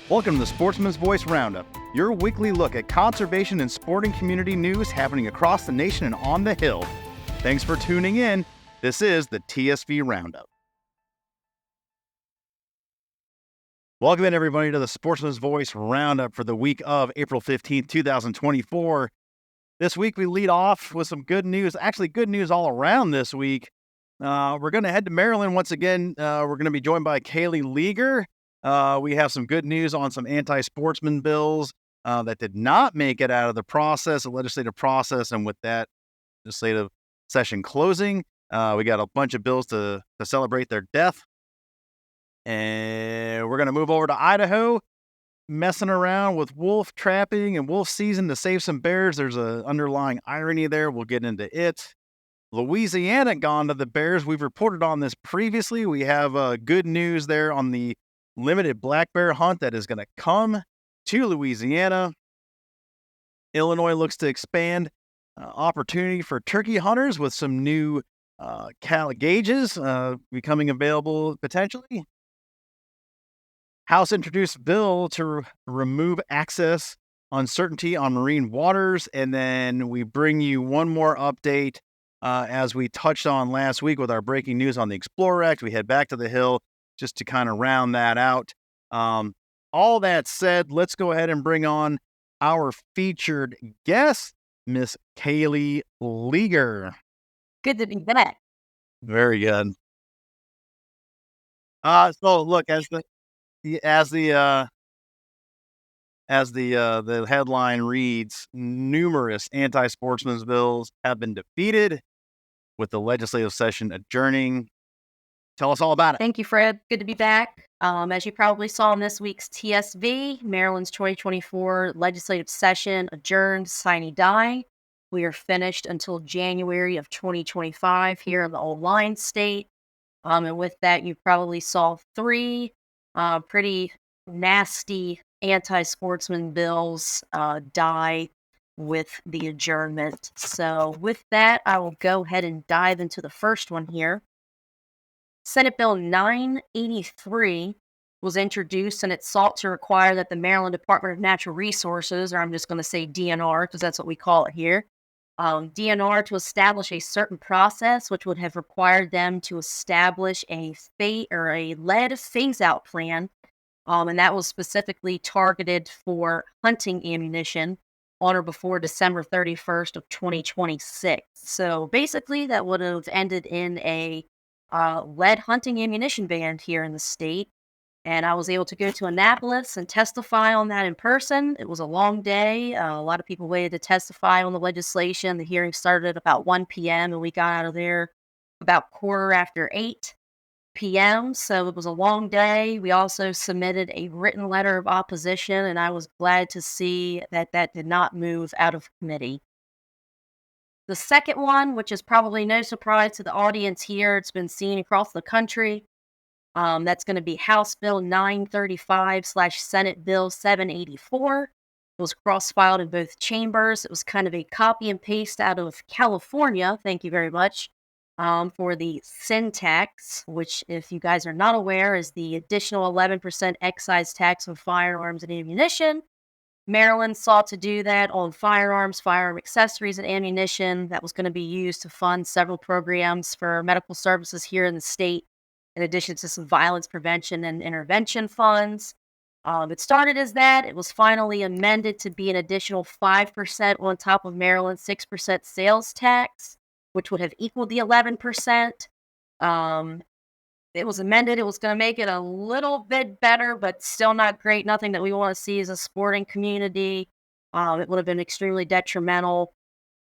Welcome to the Sportsman's Voice Roundup, your weekly look at conservation and sporting community news happening across the nation and on the Hill. Thanks for tuning in. This is the TSV Roundup. Welcome in, everybody, to the Sportsman's Voice Roundup for the week of April 15th, 2024. This week, we lead off with some good news, actually good news all around this week. We're going to head to Maryland once again. We're going to be joined by Kaleigh Leager. We have some good news on some anti-sportsman bills that did not make it out of the legislative process. And with that legislative session closing, we got a bunch of bills to celebrate their death. And we're going to move over to Idaho, messing around with wolf trapping and wolf season to save some bears. There's an underlying irony there. We'll get into it. Louisiana gone to the bears. We've reported on this previously. We have good news there on the limited black bear hunt that is going to come to Louisiana. Illinois looks to expand opportunity for turkey hunters with some new Kaleigh gauges becoming available potentially. House introduced bill to remove access uncertainty on marine waters. And then we bring you one more update as we touched on last week with our breaking news on the Explorer Act. We head back to the Hill just to kind of round that out. All that said, let's go ahead and bring on our featured guest, Miss Kaleigh Leager. Good to be back. Very good. So look, as the headline reads, numerous anti-sportsman bills have been defeated, with the legislative session adjourning. Tell us all about it. Thank you, Fred. Good to be back. As you probably saw in this week's TSV, Maryland's 2024 legislative session adjourned sine die. We are finished until January of 2025 here in the Old Line State. And with that, you probably saw three pretty nasty anti-sportsman bills die with the adjournment. So with that, I will go ahead and dive into the first one here. Senate Bill 983 was introduced, and it sought to require that the Maryland Department of Natural Resources, or I'm just going to say DNR because that's what we call it here, DNR to establish a certain process which would have required them to establish a lead phase-out plan, and that was specifically targeted for hunting ammunition on or before December 31st of 2026. So basically, that would have ended in a lead hunting ammunition ban here in the state. And I was able to go to Annapolis and testify on that in person. It was a long day. A lot of people waited to testify on the legislation. The hearing started at about 1 p.m. and we got out of there about 8:15 p.m. So it was a long day. We also submitted a written letter of opposition, and I was glad to see that that did not move out of committee. The second one, which is probably no surprise to the audience here, it's been seen across the country. That's going to be House Bill 935/Senate Bill 784. It was cross-filed in both chambers. It was kind of a copy and paste out of California, thank you very much, for the sin tax, which, if you guys are not aware, is the additional 11% excise tax on firearms and ammunition. Maryland sought to do that on firearms, firearm accessories, and ammunition that was going to be used to fund several programs for medical services here in the state, in addition to some violence prevention and intervention funds. It started as that. It was finally amended to be an additional 5% on top of Maryland's 6% sales tax, which would have equaled the 11%. It was amended. It was going to make it a little bit better, but still not great. Nothing that we want to see as a sporting community. It would have been extremely detrimental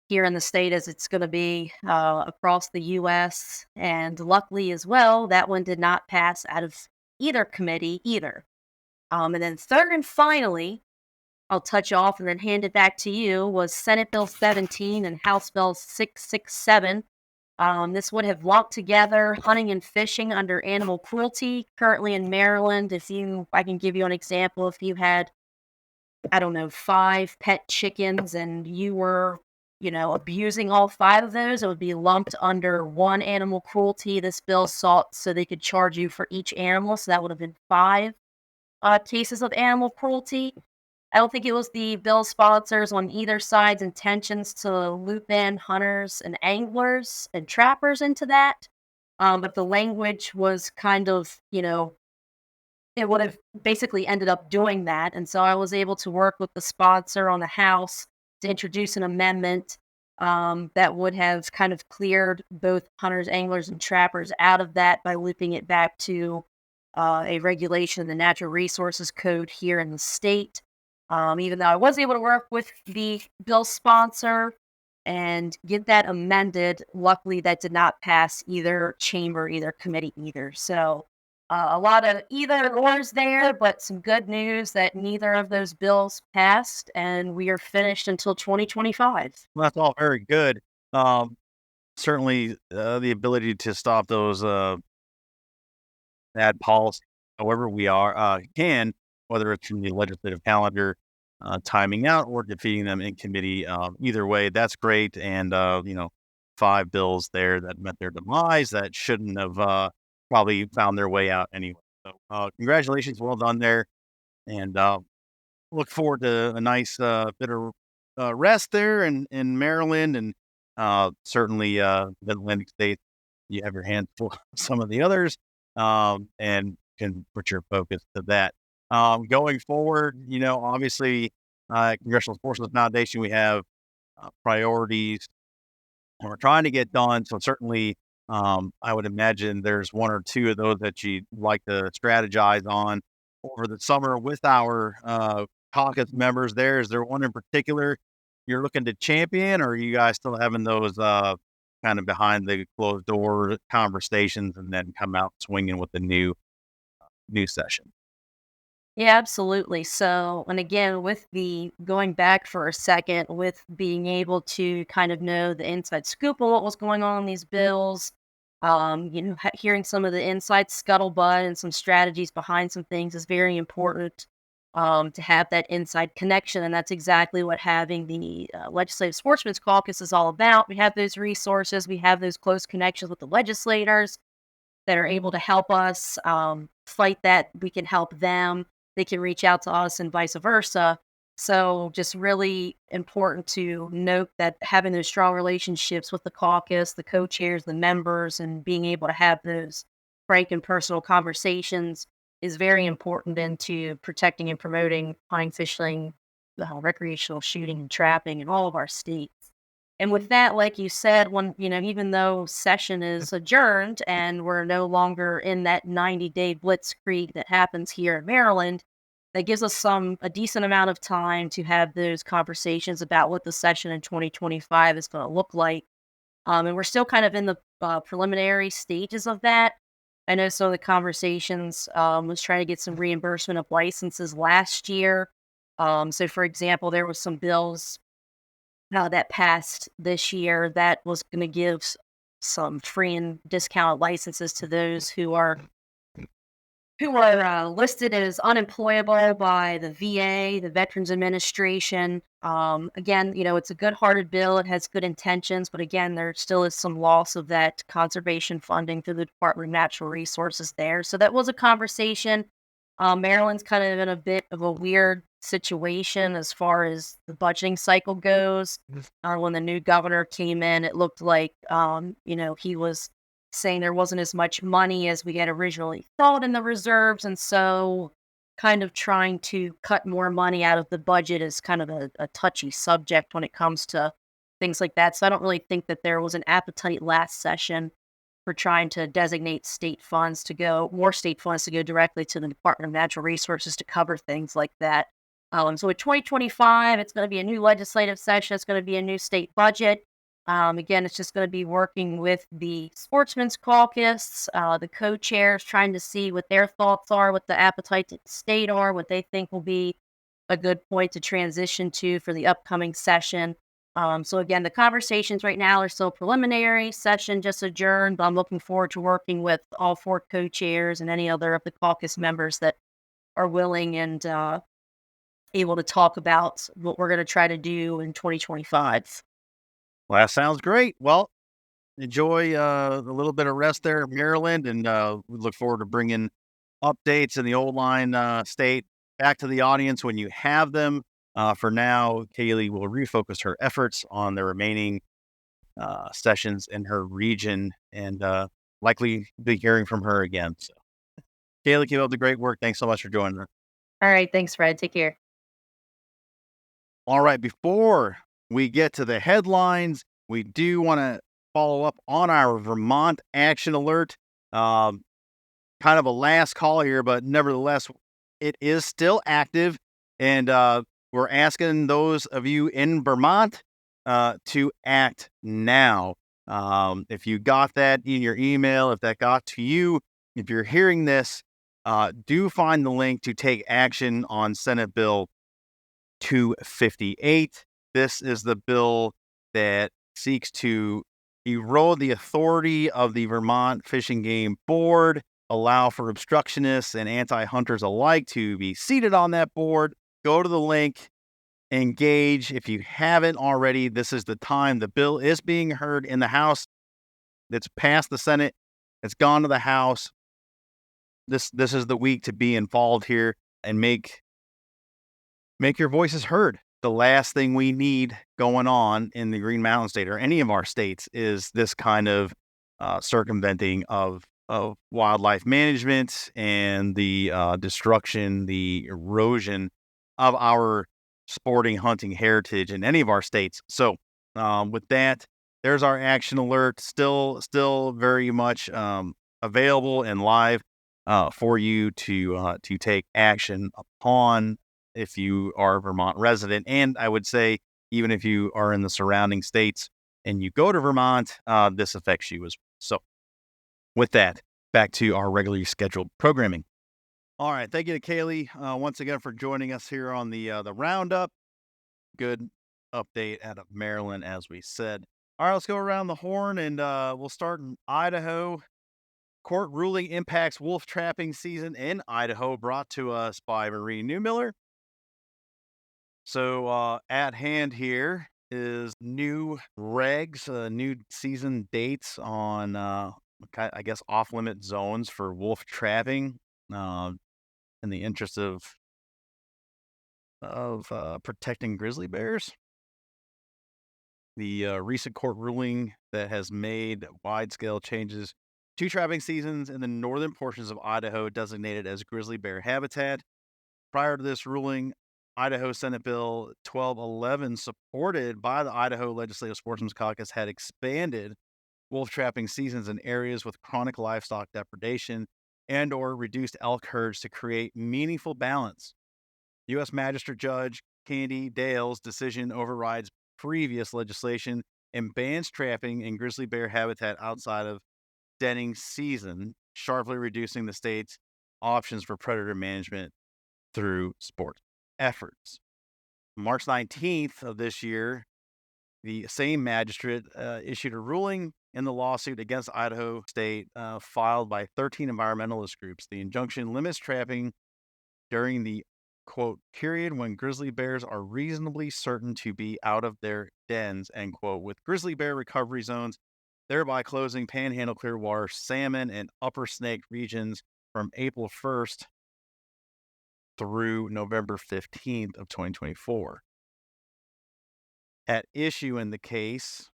here in the state, as it's going to be across the U.S. And luckily as well, that one did not pass out of either committee either. And then third and finally, I'll touch off and then hand it back to you, was Senate Bill 17 and House Bill 667. This would have lumped together hunting and fishing under animal cruelty. Currently in Maryland, I can give you an example. If you had, 5 pet chickens and you were, abusing all 5 of those, it would be lumped under one animal cruelty. This bill sought so they could charge you for each animal, so that would have been 5. cases of animal cruelty. I don't think it was the bill sponsors on either side's intentions to loop in hunters and anglers and trappers into that. But the language was kind of, it would have basically ended up doing that. And so I was able to work with the sponsor on the House to introduce an amendment that would have kind of cleared both hunters, anglers, and trappers out of that by looping it back to a regulation in the Natural Resources Code here in the state. Even though I was able to work with the bill sponsor and get that amended, luckily that did not pass either chamber, either committee, either. So a lot of either ors there, but some good news that neither of those bills passed, and we are finished until 2025. Well, that's all very good. Um, Certainly, the ability to stop those bad policies, however we can, whether it's from the legislative calendar, timing out or defeating them in committee. Either way, that's great. And, 5 bills there that met their demise that shouldn't have probably found their way out anyway. So, congratulations. Well done there. And look forward to a nice bit of rest there in Maryland and certainly the Atlantic states. You have your hands full of some of the others and can put your focus to that. Going forward, obviously, Congressional Sportsmen Foundation, we have priorities and we're trying to get done. So certainly, I would imagine there's 1 or 2 of those that you'd like to strategize on over the summer with our caucus members there. Is there one in particular you're looking to champion, or are you guys still having those kind of behind the closed door conversations and then come out swinging with the new session? Yeah, absolutely. So, and again, with the going back for a second, with being able to kind of know the inside scoop of what was going on in these bills, hearing some of the inside scuttlebutt and some strategies behind some things is very important to have that inside connection. And that's exactly what having the Legislative Sportsmen's Caucus is all about. We have those resources, we have those close connections with the legislators that are able to help us fight that. We can help them. They can reach out to us and vice versa. So, just really important to note that having those strong relationships with the caucus, the co chairs, the members, and being able to have those frank and personal conversations is very important into protecting and promoting hunting, fishing, recreational shooting, and trapping in all of our states. And with that, like you said, when, even though session is adjourned and we're no longer in that 90-day blitzkrieg that happens here in Maryland, that gives us a decent amount of time to have those conversations about what the session in 2025 is going to look like. And we're still kind of in the preliminary stages of that. I know some of the conversations was trying to get some reimbursement of licenses last year. So, for example, there was some bills that passed this year that was going to give some free and discounted licenses to those who are listed as unemployable by the VA, the Veterans Administration. Again, it's a good-hearted bill. It has good intentions, but again, there still is some loss of that conservation funding through the Department of Natural Resources there. So that was a conversation. Maryland's kind of in a bit of a weird situation as far as the budgeting cycle goes. When the new governor came in, it looked like, he was saying there wasn't as much money as we had originally thought in the reserves. And so kind of trying to cut more money out of the budget is kind of a touchy subject when it comes to things like that. So I don't really think that there was an appetite last session for trying to designate more state funds to go directly to the Department of Natural Resources to cover things like that. So in 2025, it's going to be a new legislative session. It's going to be a new state budget. Again, it's just going to be working with the Sportsmen's Caucus, the co-chairs, trying to see what their thoughts are, what the appetite to the state are, what they think will be a good point to transition to for the upcoming session. So again, the conversations right now are still preliminary. Session just adjourned, but I'm looking forward to working with all 4 co-chairs and any other of the caucus members that are willing and able to talk about what we're going to try to do in 2025. Well, that sounds great. Well, enjoy a little bit of rest there in Maryland, and we look forward to bringing updates in the old line state back to the audience when you have them. For now, Kaleigh will refocus her efforts on the remaining sessions in her region and likely be hearing from her again. So, Kaleigh, keep up the great work. Thanks so much for joining us. All right. Thanks, Fred. Take care. All right, before we get to the headlines, we do want to follow up on our Vermont action alert. Kind of a last call here, but nevertheless, it is still active. And we're asking those of you in Vermont to act now. If you got that in your email, if that got to you, if you're hearing this, do find the link to take action on Senate Bill 258. This is the bill that seeks to erode the authority of the Vermont Fish and Game Board, allow for obstructionists and anti-hunters alike to be seated on that board. Go to the link, engage. If you haven't already, this is the time. The bill is being heard in the House. It's passed the Senate. It's gone to the House. This is the week to be involved here and make your voices heard. The last thing we need going on in the Green Mountain State or any of our states is this kind of circumventing of wildlife management and the destruction, the erosion of our sporting hunting heritage in any of our states. So with that, there's our action alert. Still very much available and live for you to take action upon if you are a Vermont resident. And I would say, even if you are in the surrounding states and you go to Vermont, this affects you as well. So with that, back to our regularly scheduled programming. All right. Thank you to Kaleigh once again for joining us here on the Roundup. Good update out of Maryland, as we said. All right, let's go around the horn and we'll start in Idaho. Court ruling impacts wolf trapping season in Idaho, brought to us by Marie Newmiller. So at hand here is new regs, new season dates on, I guess, off-limit zones for wolf trapping in the interest of protecting grizzly bears. The recent court ruling that has made wide-scale changes to trapping seasons in the northern portions of Idaho designated as grizzly bear habitat. Prior to this ruling, Idaho Senate Bill 1211, supported by the Idaho Legislative Sportsmen's Caucus, had expanded wolf trapping seasons in areas with chronic livestock depredation and or reduced elk herds to create meaningful balance. U.S. Magistrate Judge Candy Dale's decision overrides previous legislation and bans trapping in grizzly bear habitat outside of denning season, sharply reducing the state's options for predator management through sport efforts. March 19th of this year, the same magistrate issued a ruling in the lawsuit against Idaho State filed by 13 environmentalist groups. The injunction limits trapping during the, quote, period when grizzly bears are reasonably certain to be out of their dens, end quote, with grizzly bear recovery zones, thereby closing Panhandle, Clearwater, Salmon, and Upper Snake regions from April 1st through November 15th of 2024. At issue in the case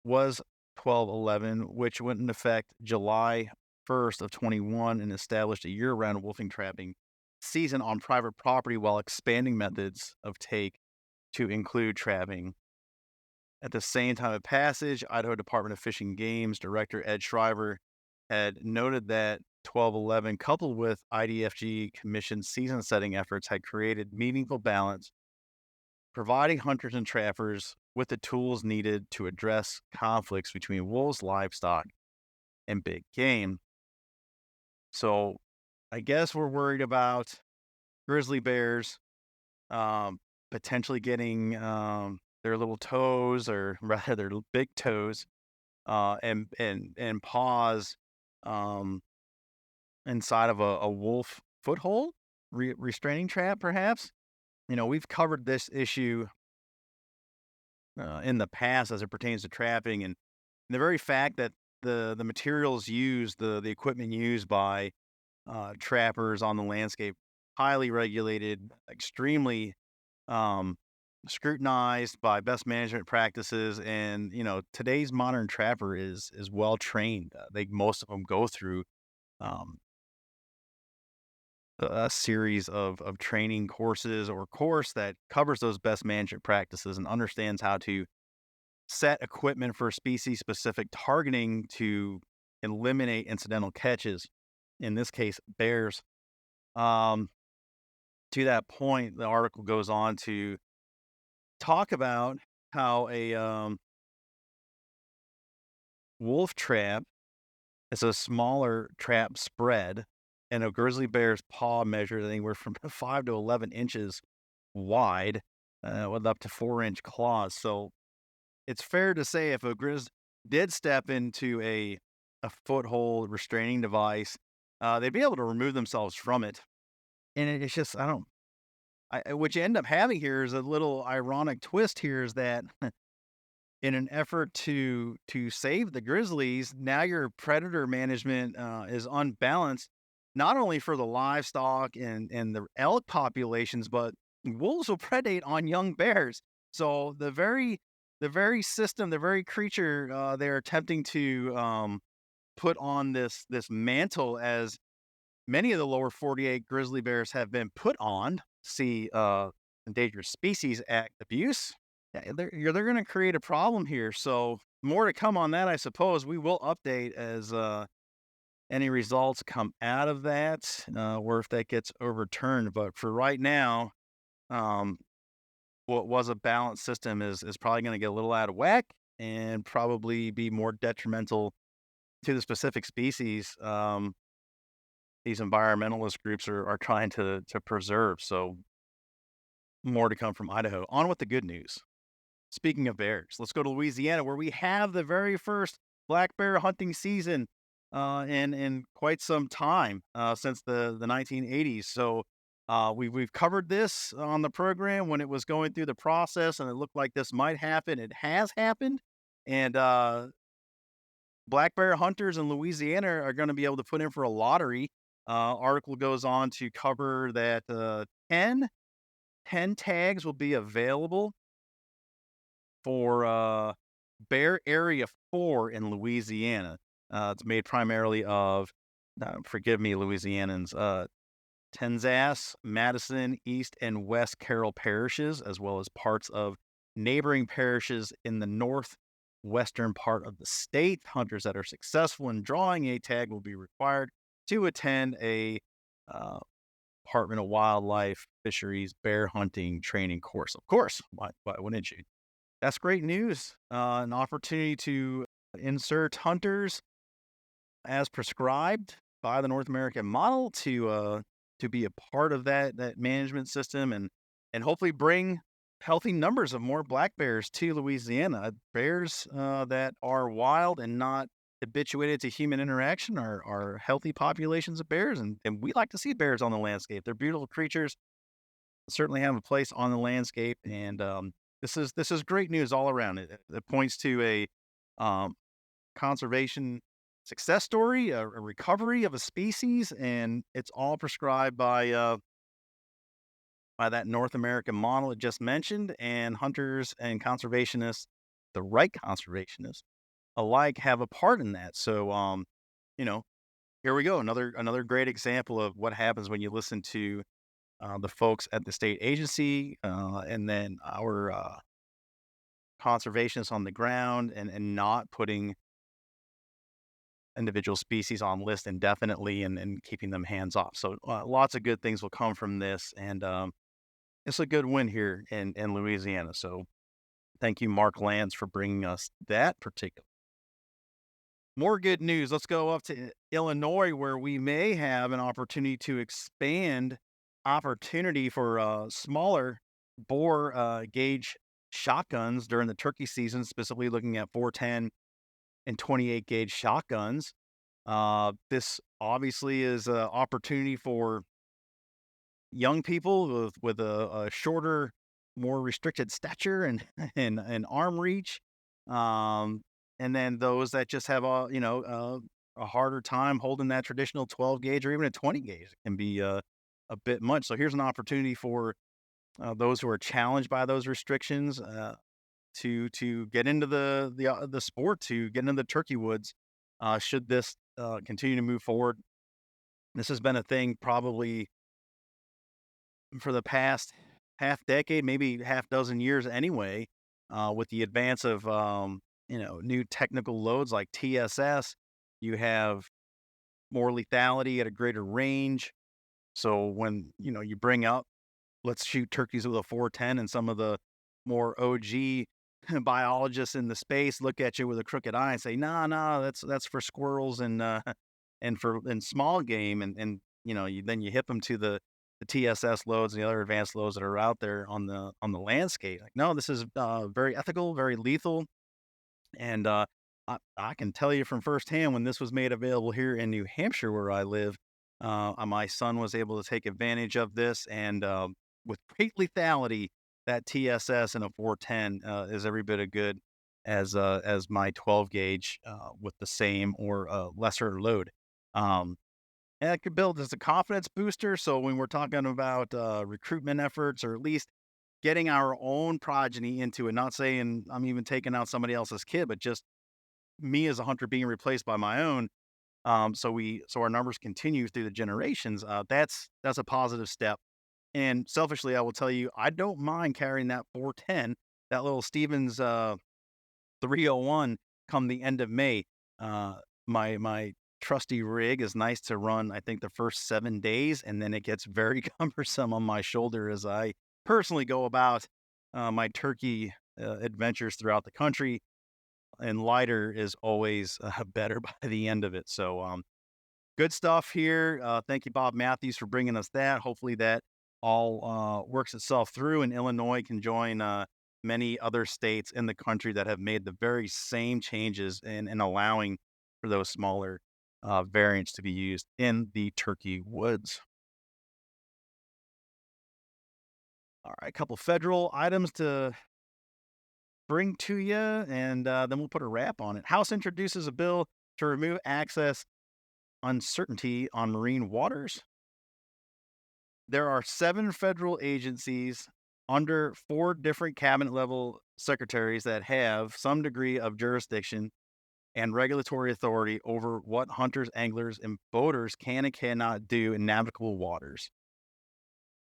was 1211, which went into effect July 1st of 21 and established a year-round wolfing trapping season on private property while expanding methods of take to include trapping. At the same time of passage, Idaho Department of Fish and Game's Director Ed Shriver had noted that 1211, coupled with IDFG Commission season-setting efforts, had created meaningful balance, providing hunters and trappers with the tools needed to address conflicts between wolves, livestock, and big game. So I guess we're worried about grizzly bears potentially getting their little toes, or rather their big toes, and paws inside of a wolf foothold, restraining trap, perhaps. You know, we've covered this issue in the past as it pertains to trapping, and the very fact that the materials used, the equipment used by trappers on the landscape, highly regulated, extremely um, scrutinized by best management practices. And today's modern trapper is well trained. Most of them go through um, a series of training courses or course that covers those best management practices and understands how to set equipment for species specific targeting to eliminate incidental catches. In this case, bears. Um, to that point, the article goes on to talk about how a wolf trap is a smaller trap spread, and a grizzly bear's paw measures anywhere from 5 to 11 inches wide, with up to 4-inch claws. So it's fair to say if a grizz did step into a foothold restraining device, they'd be able to remove themselves from it. And it's just I don't what you end up having here is a little ironic twist here is that in an effort to save the grizzlies, now your predator management is unbalanced, not only for the livestock and the elk populations, but wolves will predate on young bears. So the very system, the very creature they're attempting to put on this mantle, as many of the lower 48 grizzly bears have been put on. See, Endangered Species Act abuse. Yeah, they're going to create a problem here. So more to come on that, I suppose. We will update as any results come out of that, or if that gets overturned. But for right now, um, what was a balanced system is probably going to get a little out of whack and probably be more detrimental to the specific species these environmentalist groups are trying to preserve. So more to come from Idaho. On with the good news. Speaking of bears, let's go to Louisiana, where we have the very first black bear hunting season in quite some time since the 1980s. So we've covered this on the program when it was going through the process, and it looked like this might happen. It has happened, and black bear hunters in Louisiana are going to be able to put in for a lottery. Article goes on to cover that 10 tags will be available for Bear Area 4 in Louisiana. It's made primarily of, forgive me, Louisianans, Tensas, Madison, East, and West Carroll parishes, as well as parts of neighboring parishes in the northwestern part of the state. Hunters that are successful in drawing a tag will be required to attend a Department of Wildlife Fisheries bear hunting training course. Of course, why wouldn't you? That's great news. An opportunity to insert hunters as prescribed by the North American model to be a part of that management system and hopefully bring healthy numbers of more black bears to Louisiana. Bears that are wild and not habituated to human interaction are healthy populations of bears, and we like to see bears on the landscape. They're beautiful creatures, certainly have a place on the landscape, and this is great news all around. It points to a conservation success story, a recovery of a species, and it's all prescribed by that North American model it just mentioned. And hunters and conservationists, the right conservationists alike, have a part in that. So, you know, here we go. Another great example of what happens when you listen to the folks at the state agency, and then our conservationists on the ground, and not putting individual species on list indefinitely and keeping them hands off. So lots of good things will come from this. And it's a good win here in Louisiana. So thank you, Mark Lands, for bringing us that particular. More good news. Let's go up to Illinois, where we may have an opportunity to expand opportunity for smaller bore gauge shotguns during the turkey season, specifically looking at 410 and 28 gauge shotguns. This obviously is an opportunity for young people with a shorter, more restricted stature and and arm reach, and then those that just have a a harder time holding that traditional 12 gauge or even a 20 gauge. It can be a bit much. So here's an opportunity for those who are challenged by those restrictions to get into the sport, to get into the turkey woods. Should this continue to move forward, this has been a thing probably for the past half decade, maybe half dozen years anyway. With the advance of new technical loads like TSS, you have more lethality at a greater range. So when you bring up, let's shoot turkeys with a 410, and some of the more OG biologists in the space look at you with a crooked eye and say, "Nah, that's for squirrels and small game," and then you hip them to the TSS loads and the other advanced loads that are out there on the landscape. Like, no, this is very ethical, very lethal, and I can tell you from firsthand when this was made available here in New Hampshire, where I live. My son was able to take advantage of this, and with great lethality, that TSS in a 410 is every bit as good as my 12 gauge with the same or lesser load. And it could build as a confidence booster. So when we're talking about recruitment efforts, or at least getting our own progeny into it, not saying I'm even taking out somebody else's kid, but just me as a hunter being replaced by my own. So our numbers continue through the generations. That's a positive step. And selfishly, I will tell you, I don't mind carrying that 410, that little Stevens 301, come the end of May. My trusty rig is nice to run, I think, the first 7 days, and then it gets very cumbersome on my shoulder as I personally go about my turkey adventures throughout the country. And lighter is always better by the end of it. So good stuff here. Thank you, Bob Matthews, for bringing us that. Hopefully that all works itself through, and Illinois can join many other states in the country that have made the very same changes in allowing for those smaller variants to be used in the turkey woods. All right, a couple federal items to bring to you, and then we'll put a wrap on it. House introduces a bill to remove access uncertainty on marine waters. There are 7 federal agencies under 4 different cabinet level secretaries that have some degree of jurisdiction and regulatory authority over what hunters, anglers, and boaters can and cannot do in navigable waters.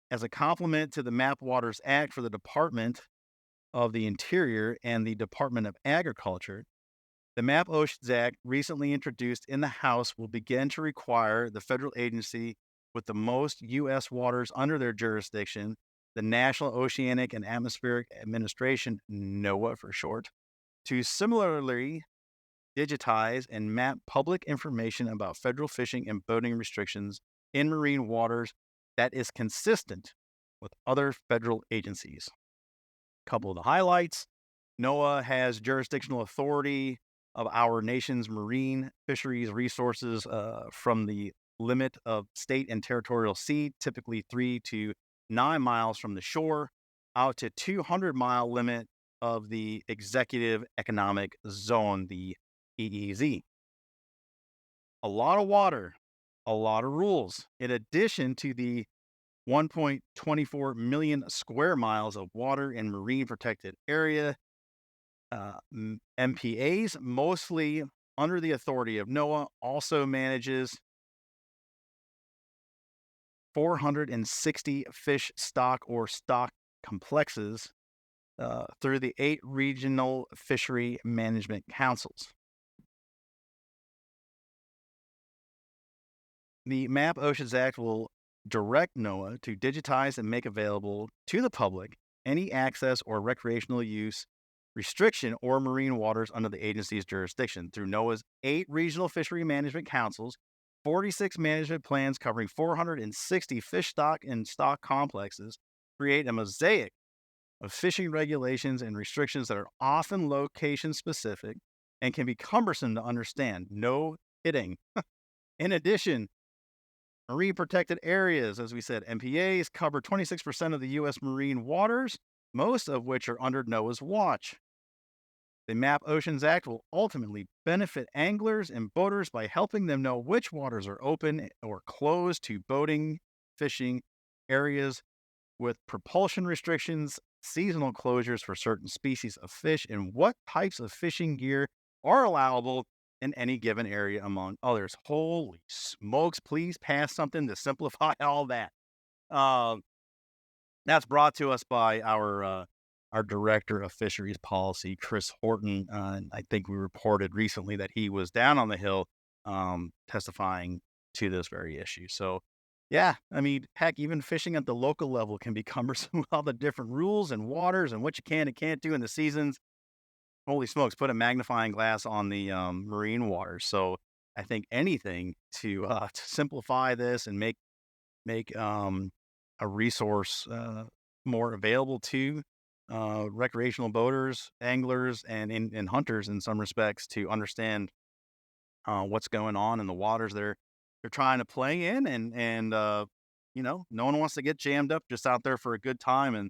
As a complement to the Map Waters Act for the Department of the Interior and the Department of Agriculture, the Map Oceans Act, recently introduced in the House, will begin to require the federal agency with the most U.S. waters under their jurisdiction, the National Oceanic and Atmospheric Administration, NOAA for short, to similarly digitize and map public information about federal fishing and boating restrictions in marine waters that is consistent with other federal agencies. A couple of the highlights: NOAA has jurisdictional authority of our nation's marine fisheries resources from the limit of state and territorial sea, typically 3 to 9 miles from the shore, out to 200-mile limit of the Executive Economic Zone, the EEZ. A lot of water, a lot of rules, in addition to the 1.24 million square miles of water in marine protected area. MPAs, mostly under the authority of NOAA, also manages 460 fish stock or stock complexes through the 8 regional fishery management councils. The Map Oceans Act will direct NOAA to digitize and make available to the public any access or recreational use restriction or marine waters under the agency's jurisdiction through NOAA's 8 regional fishery management councils, 46 management plans covering 460 fish stock and stock complexes, create a mosaic of fishing regulations and restrictions that are often location specific and can be cumbersome to understand. No kidding. In addition, marine protected areas, as we said, MPAs cover 26% of the U.S. marine waters, most of which are under NOAA's watch. The Map Oceans Act will ultimately benefit anglers and boaters by helping them know which waters are open or closed to boating, fishing areas with propulsion restrictions, seasonal closures for certain species of fish, and what types of fishing gear are allowable in any given area, among others. Holy smokes, please pass something to simplify all that. Um, that's brought to us by our director of fisheries policy, Chris Horton. I think we reported recently that he was down on the Hill testifying to this very issue. So, yeah, I mean, heck, even fishing at the local level can be cumbersome with all the different rules and waters and what you can and can't do in the seasons. Holy smokes, put a magnifying glass on the marine waters. So, I think anything to simplify this and make a resource more available to recreational boaters, anglers, and hunters in some respects to understand what's going on in the waters they're trying to play in, and no one wants to get jammed up just out there for a good time, and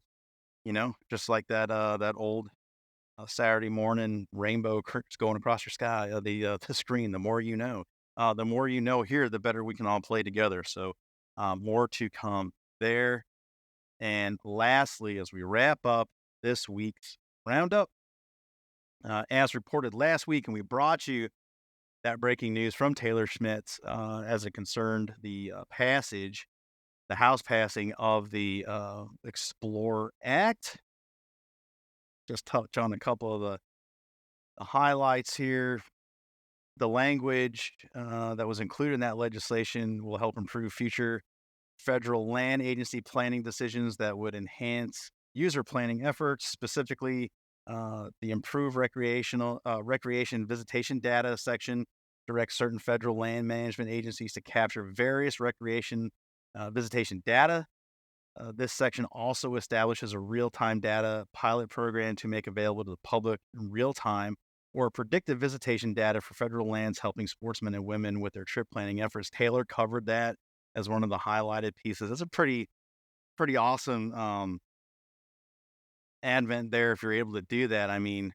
just like that old Saturday morning rainbow curtains going across your sky, the screen. The more you know here, the better we can all play together. So more to come there. And lastly, as we wrap up this week's roundup, as reported last week, and we brought you that breaking news from Taylor Schmitz as it concerned the House passing of the Explore Act. Just touch on a couple of the highlights here. The language that was included in that legislation will help improve future federal land agency planning decisions that would enhance user planning efforts, specifically the improved recreation visitation data section directs certain federal land management agencies to capture various recreation visitation data. This section also establishes a real-time data pilot program to make available to the public in real time or predictive visitation data for federal lands, helping sportsmen and women with their trip planning efforts. Taylor covered that as one of the highlighted pieces. It's a pretty awesome advent there if you're able to do that. I mean,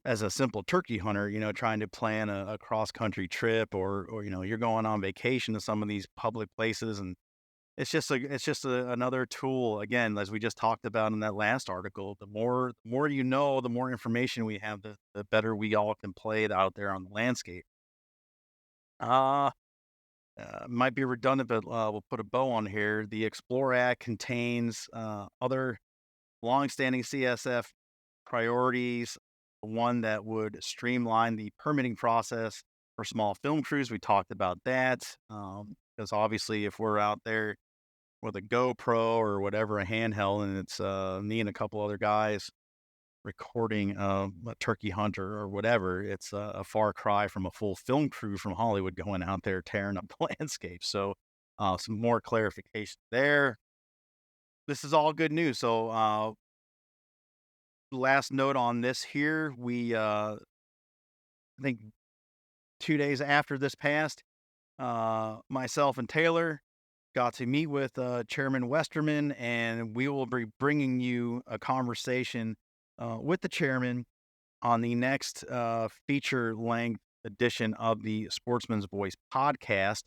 as a simple turkey hunter, trying to plan a cross country trip, or you're going on vacation to some of these public places, and it's just another tool. Again, as we just talked about in that last article, the more the more information we have, the better we all can play it out there on the landscape. Uh might be redundant, but we'll put a bow on here. The Explore Act contains other longstanding CSF priorities. One that would streamline the permitting process for small film crews. We talked about that because obviously, if we're out there with a GoPro or whatever, a handheld, and it's me and a couple other guys recording a turkey hunter or whatever, it's a far cry from a full film crew from Hollywood going out there tearing up the landscape. So, some more clarification there. This is all good news. So, last note on this here, I think 2 days after this passed, myself and Taylor got to meet with Chairman Westerman, and we will be bringing you a conversation with the chairman on the next feature length edition of the Sportsman's Voice podcast.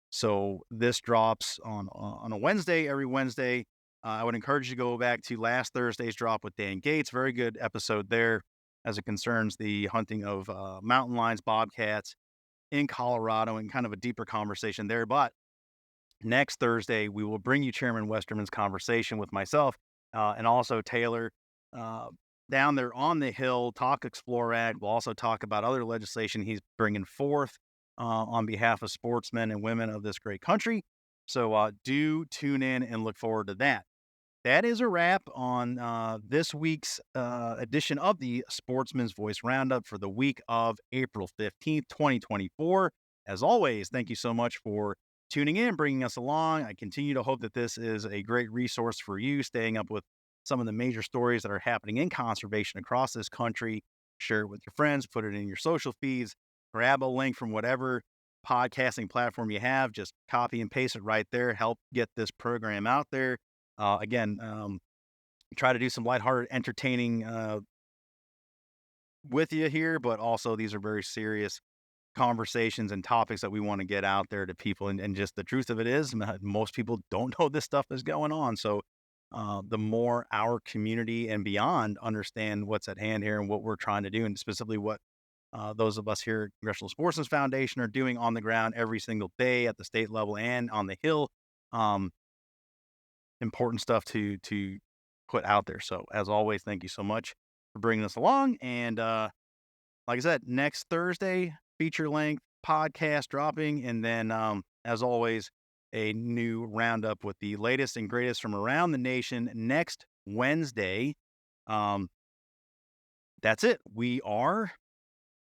So this drops on a Wednesday, every Wednesday. I would encourage you to go back to last Thursday's drop with Dan Gates. Very good episode there as it concerns the hunting of mountain lions, bobcats in Colorado, and kind of a deeper conversation there. But next Thursday, we will bring you Chairman Westerman's conversation with myself and also Taylor down there on the Hill, talk Explore Act. We'll also talk about other legislation he's bringing forth on behalf of sportsmen and women of this great country. So do tune in and look forward to that. That is a wrap on this week's edition of the Sportsman's Voice Roundup for the week of April 15th, 2024. As always, thank you so much for tuning in, bringing us along. I continue to hope that this is a great resource for you, staying up with some of the major stories that are happening in conservation across this country. Share it with your friends, put it in your social feeds, grab a link from whatever podcasting platform you have, just copy and paste it right there, help get this program out there. Again, try to do some lighthearted, entertaining with you here, but also these are very serious conversations and topics that we want to get out there to people. And just the truth of it is, most people don't know this stuff is going on. So the more our community and beyond understand what's at hand here and what we're trying to do, and specifically what those of us here at Congressional Sportsmen Foundation are doing on the ground every single day at the state level and on the Hill. Important stuff to put out there. So as always, thank you so much for bringing us along. And like I said, next Thursday, feature length podcast dropping. And then as always, a new roundup with the latest and greatest from around the nation next Wednesday. That's it. We are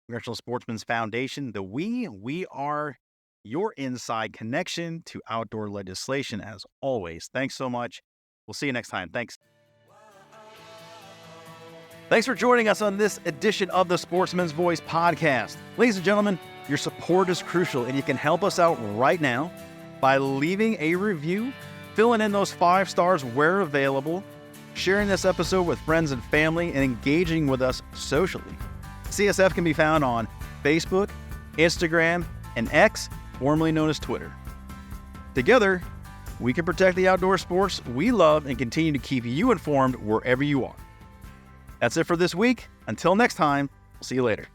Congressional Sportsmen's Foundation. We are your inside connection to outdoor legislation as always. Thanks so much. We'll see you next time. Thanks. Thanks for joining us on this edition of the Sportsman's Voice podcast. Ladies and gentlemen, your support is crucial, and you can help us out right now by leaving a review, filling in those 5 stars where available, sharing this episode with friends and family, and engaging with us socially. CSF can be found on Facebook, Instagram, and X, formerly known as Twitter. Together, we can protect the outdoor sports we love and continue to keep you informed wherever you are. That's it for this week. Until next time, we'll see you later.